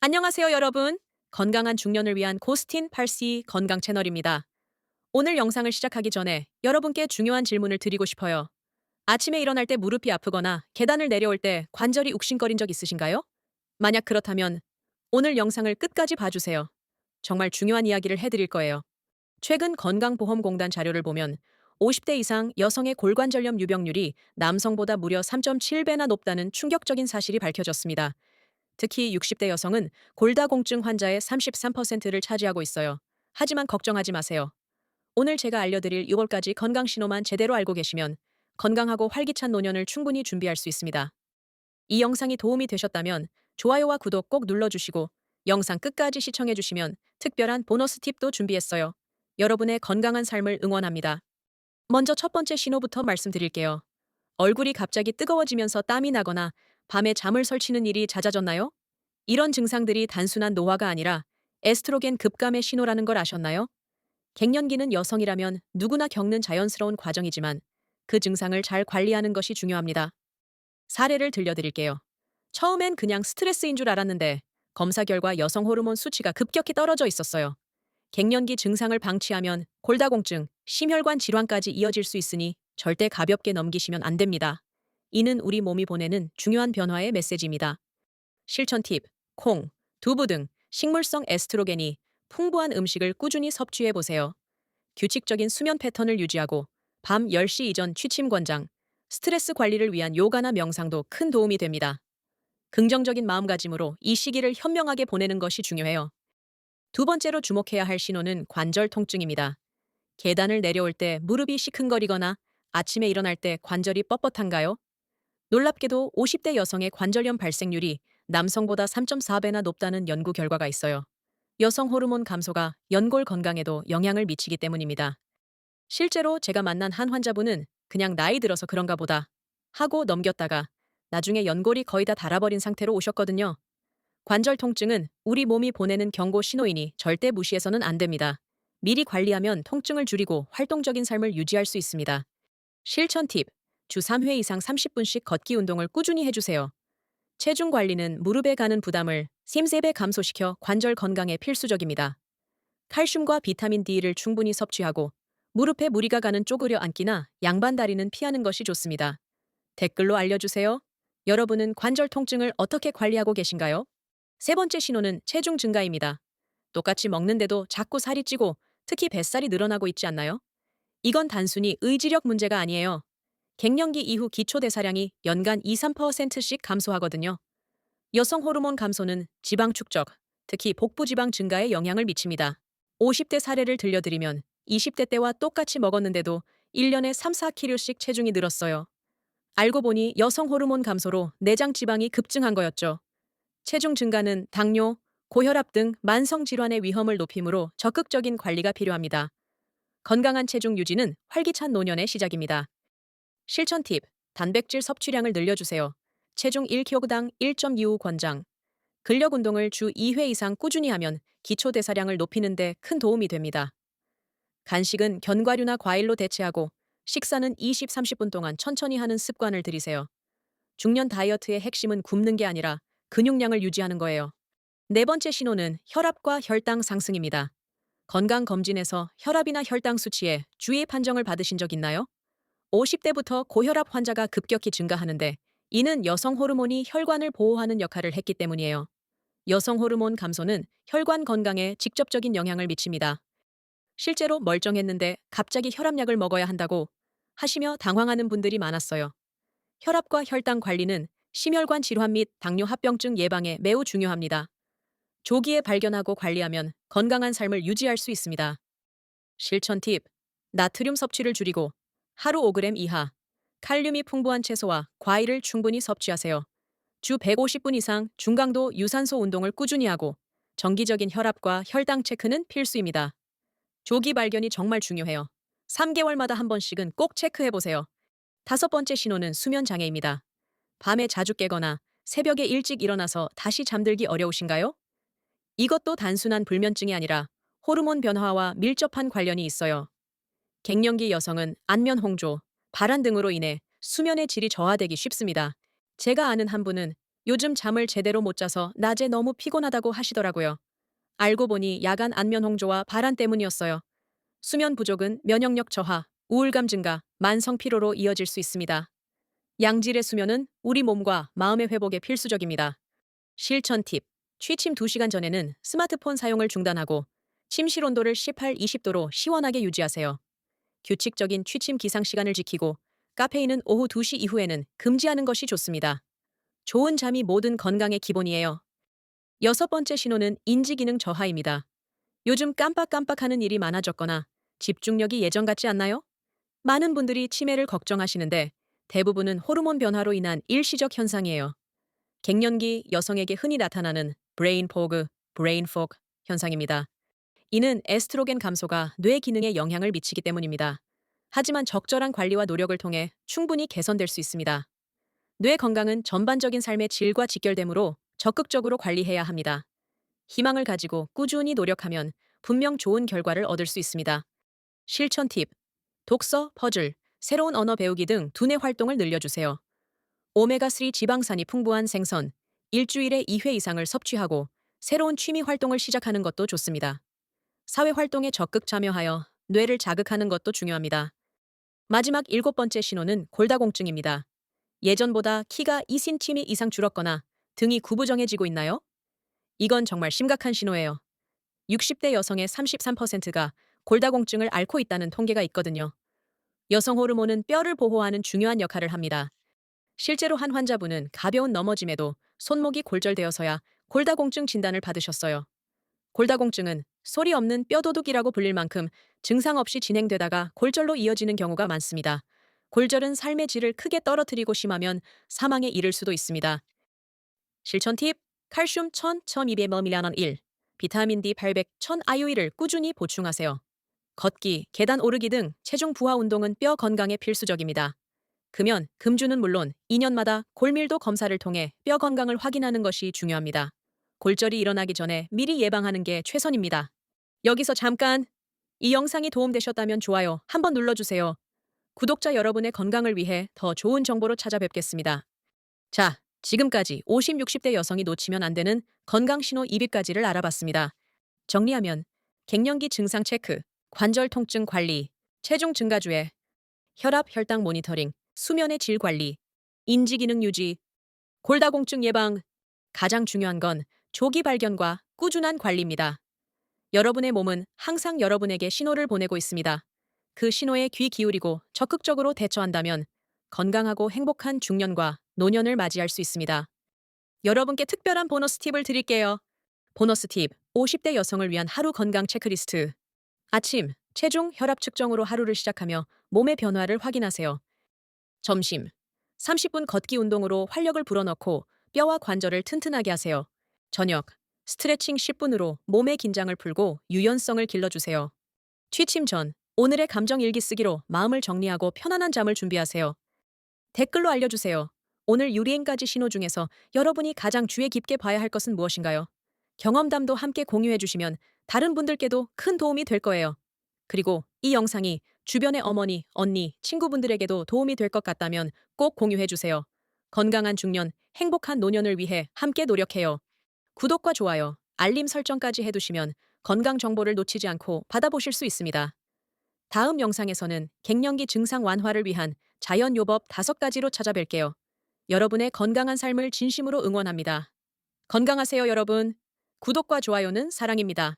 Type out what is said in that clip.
안녕하세요, 여러분. 건강한 중년을 위한 고스틴 팔씨 건강 채널입니다. 오늘 영상을 시작하기 전에 여러분께 중요한 질문을 드리고 싶어요. 아침에 일어날 때 무릎이 아프거나 계단을 내려올 때 관절이 욱신거린 적 있으신가요? 만약 그렇다면 오늘 영상을 끝까지 봐주세요. 정말 중요한 이야기를 해드릴 거예요. 최근 건강보험공단 자료를 보면 50대 이상 여성의 골관절염 유병률이 남성보다 무려 3.7배나 높다는 충격적인 사실이 밝혀졌습니다. 특히 60대 여성은 골다공증 환자의 33%를 차지하고 있어요. 하지만 걱정하지 마세요. 오늘 제가 알려드릴 6월까지 건강 신호만 제대로 알고 계시면 건강하고 활기찬 노년을 충분히 준비할 수 있습니다. 이 영상이 도움이 되셨다면 좋아요와 구독 꼭 눌러주시고 영상 끝까지 시청해주시면 특별한 보너스 팁도 준비했어요. 여러분의 건강한 삶을 응원합니다. 먼저 첫 번째 신호부터 말씀드릴게요. 얼굴이 갑자기 뜨거워지면서 땀이 나거나 밤에 잠을 설치는 일이 잦아졌나요? 이런 증상들이 단순한 노화가 아니라 에스트로겐 급감의 신호라는 걸 아셨나요? 갱년기는 여성이라면 누구나 겪는 자연스러운 과정이지만 그 증상을 잘 관리하는 것이 중요합니다. 사례를 들려드릴게요. 처음엔 그냥 스트레스인 줄 알았는데 검사 결과 여성 호르몬 수치가 급격히 떨어져 있었어요. 갱년기 증상을 방치하면 골다공증, 심혈관 질환까지 이어질 수 있으니 절대 가볍게 넘기시면 안 됩니다. 이는 우리 몸이 보내는 중요한 변화의 메시지입니다. 실천 팁, 콩, 두부 등 식물성 에스트로겐이 풍부한 음식을 꾸준히 섭취해 보세요. 규칙적인 수면 패턴을 유지하고 밤 10시 이전 취침 권장, 스트레스 관리를 위한 요가나 명상도 큰 도움이 됩니다. 긍정적인 마음가짐으로 이 시기를 현명하게 보내는 것이 중요해요. 두 번째로 주목해야 할 신호는 관절 통증입니다. 계단을 내려올 때 무릎이 시큰거리거나 아침에 일어날 때 관절이 뻣뻣한가요? 놀랍게도 50대 여성의 관절염 발생률이 남성보다 3.4배나 높다는 연구 결과가 있어요. 여성 호르몬 감소가 연골 건강에도 영향을 미치기 때문입니다. 실제로 제가 만난 한 환자분은 그냥 나이 들어서 그런가 보다 하고 넘겼다가 나중에 연골이 거의 다 닳아버린 상태로 오셨거든요. 관절 통증은 우리 몸이 보내는 경고 신호이니 절대 무시해서는 안 됩니다. 미리 관리하면 통증을 줄이고 활동적인 삶을 유지할 수 있습니다. 실천 팁. 주 3회 이상 30분씩 걷기 운동을 꾸준히 해주세요. 체중 관리는 무릎에 가는 부담을 3배 감소시켜 관절 건강에 필수적입니다. 칼슘과 비타민 D를 충분히 섭취하고 무릎에 무리가 가는 쪼그려 앉기나 양반 다리는 피하는 것이 좋습니다. 댓글로 알려주세요. 여러분은 관절 통증을 어떻게 관리하고 계신가요? 세 번째 신호는 체중 증가입니다. 똑같이 먹는데도 자꾸 살이 찌고 특히 뱃살이 늘어나고 있지 않나요? 이건 단순히 의지력 문제가 아니에요. 갱년기 이후 기초대사량이 연간 2~3%씩 감소하거든요. 여성 호르몬 감소는 지방 축적, 특히 복부 지방 증가에 영향을 미칩니다. 50대 사례를 들려드리면 20대 때와 똑같이 먹었는데도 1년에 3~4kg씩 체중이 늘었어요. 알고 보니 여성 호르몬 감소로 내장 지방이 급증한 거였죠. 체중 증가는 당뇨, 고혈압 등 만성 질환의 위험을 높이므로 적극적인 관리가 필요합니다. 건강한 체중 유지는 활기찬 노년의 시작입니다. 실천 팁. 단백질 섭취량을 늘려주세요. 체중 1kg당 1.25 권장. 근력 운동을 주 2회 이상 꾸준히 하면 기초 대사량을 높이는 데 큰 도움이 됩니다. 간식은 견과류나 과일로 대체하고 식사는 20~30분 동안 천천히 하는 습관을 들이세요. 중년 다이어트의 핵심은 굶는 게 아니라 근육량을 유지하는 거예요. 네 번째 신호는 혈압과 혈당 상승입니다. 건강검진에서 혈압이나 혈당 수치에 주의 판정을 받으신 적 있나요? 50대부터 고혈압 환자가 급격히 증가하는데 이는 여성 호르몬이 혈관을 보호하는 역할을 했기 때문이에요. 여성 호르몬 감소는 혈관 건강에 직접적인 영향을 미칩니다. 실제로 멀쩡했는데 갑자기 혈압약을 먹어야 한다고 하시며 당황하는 분들이 많았어요. 혈압과 혈당 관리는 심혈관 질환 및 당뇨 합병증 예방에 매우 중요합니다. 조기에 발견하고 관리하면 건강한 삶을 유지할 수 있습니다. 실천 팁. 나트륨 섭취를 줄이고 하루 5g 이하, 칼륨이 풍부한 채소와 과일을 충분히 섭취하세요. 주 150분 이상 중강도 유산소 운동을 꾸준히 하고 정기적인 혈압과 혈당 체크는 필수입니다. 조기 발견이 정말 중요해요. 3개월마다 한 번씩은 꼭 체크해보세요. 다섯 번째 신호는 수면 장애입니다. 밤에 자주 깨거나 새벽에 일찍 일어나서 다시 잠들기 어려우신가요? 이것도 단순한 불면증이 아니라 호르몬 변화와 밀접한 관련이 있어요. 갱년기 여성은 안면 홍조, 발한 등으로 인해 수면의 질이 저하되기 쉽습니다. 제가 아는 한 분은 요즘 잠을 제대로 못 자서 낮에 너무 피곤하다고 하시더라고요. 알고 보니 야간 안면 홍조와 발한 때문이었어요. 수면 부족은 면역력 저하, 우울감 증가, 만성 피로로 이어질 수 있습니다. 양질의 수면은 우리 몸과 마음의 회복에 필수적입니다. 실천 팁. 취침 2시간 전에는 스마트폰 사용을 중단하고 침실 온도를 18, 20도로 시원하게 유지하세요. 규칙적인 취침 기상 시간을 지키고 카페인은 오후 2시 이후에는 금지하는 것이 좋습니다. 좋은 잠이 모든 건강의 기본이에요. 여섯 번째 신호는 인지기능 저하입니다. 요즘 깜빡깜빡하는 일이 많아졌거나 집중력이 예전 같지 않나요? 많은 분들이 치매를 걱정하시는데 대부분은 호르몬 변화로 인한 일시적 현상이에요. 갱년기 여성에게 흔히 나타나는 브레인 포그, 브레인 포그 현상입니다. 이는 에스트로겐 감소가 뇌 기능에 영향을 미치기 때문입니다. 하지만 적절한 관리와 노력을 통해 충분히 개선될 수 있습니다. 뇌 건강은 전반적인 삶의 질과 직결되므로 적극적으로 관리해야 합니다. 희망을 가지고 꾸준히 노력하면 분명 좋은 결과를 얻을 수 있습니다. 실천 팁. 독서, 퍼즐, 새로운 언어 배우기 등 두뇌 활동을 늘려주세요. 오메가3 지방산이 풍부한 생선, 일주일에 2회 이상을 섭취하고 새로운 취미 활동을 시작하는 것도 좋습니다. 사회 활동에 적극 참여하여 뇌를 자극하는 것도 중요합니다. 마지막 7번째 신호는 골다공증입니다. 예전보다 키가 2cm 이상 줄었거나 등이 구부정해지고 있나요? 이건 정말 심각한 신호예요. 60대 여성의 33%가 골다공증을 앓고 있다는 통계가 있거든요. 여성 호르몬은 뼈를 보호하는 중요한 역할을 합니다. 실제로 한 환자분은 가벼운 넘어짐에도 손목이 골절되어서야 골다공증 진단을 받으셨어요. 골다공증은 소리 없는 뼈도둑이라고 불릴 만큼 증상 없이 진행되다가 골절로 이어지는 경우가 많습니다. 골절은 삶의 질을 크게 떨어뜨리고 심하면 사망에 이를 수도 있습니다. 실천 팁. 칼슘 1000, 1200mg 1, 비타민 D 800, 1000 IU를 꾸준히 보충하세요. 걷기, 계단 오르기 등 체중 부하 운동은 뼈 건강에 필수적입니다. 금연, 금주는 물론 2년마다 골밀도 검사를 통해 뼈 건강을 확인하는 것이 중요합니다. 골절이 일어나기 전에 미리 예방하는 게 최선입니다. 여기서 잠깐! 이 영상이 도움되셨다면 좋아요 한번 눌러주세요. 구독자 여러분의 건강을 위해 더 좋은 정보로 찾아뵙겠습니다. 자, 지금까지 50, 60대 여성이 놓치면 안 되는 건강 신호 200가지를 알아봤습니다. 정리하면 갱년기 증상 체크, 관절 통증 관리, 체중 증가주의, 혈압, 혈당 모니터링, 수면의 질 관리, 인지 기능 유지, 골다공증 예방. 가장 중요한 건 조기 발견과 꾸준한 관리입니다. 여러분의 몸은 항상 여러분에게 신호를 보내고 있습니다. 그 신호에 귀 기울이고 적극적으로 대처한다면 건강하고 행복한 중년과 노년을 맞이할 수 있습니다. 여러분께 특별한 보너스 팁을 드릴게요. 보너스 팁. 50대 여성을 위한 하루 건강 체크리스트. 아침, 체중, 혈압 측정으로 하루를 시작하며 몸의 변화를 확인하세요. 점심, 30분 걷기 운동으로 활력을 불어넣고 뼈와 관절을 튼튼하게 하세요. 저녁, 스트레칭 10분으로 몸의 긴장을 풀고 유연성을 길러주세요. 취침 전, 오늘의 감정 일기 쓰기로 마음을 정리하고 편안한 잠을 준비하세요. 댓글로 알려주세요. 오늘 유리행까지 신호 중에서 여러분이 가장 주의 깊게 봐야 할 것은 무엇인가요? 경험담도 함께 공유해주시면 다른 분들께도 큰 도움이 될 거예요. 그리고 이 영상이 주변의 어머니, 언니, 친구분들에게도 도움이 될 것 같다면 꼭 공유해주세요. 건강한 중년, 행복한 노년을 위해 함께 노력해요. 구독과 좋아요, 알림 설정까지 해두시면 건강 정보를 놓치지 않고 받아보실 수 있습니다. 다음 영상에서는 갱년기 증상 완화를 위한 자연 요법 5가지로 찾아뵐게요. 여러분의 건강한 삶을 진심으로 응원합니다. 건강하세요, 여러분. 구독과 좋아요는 사랑입니다.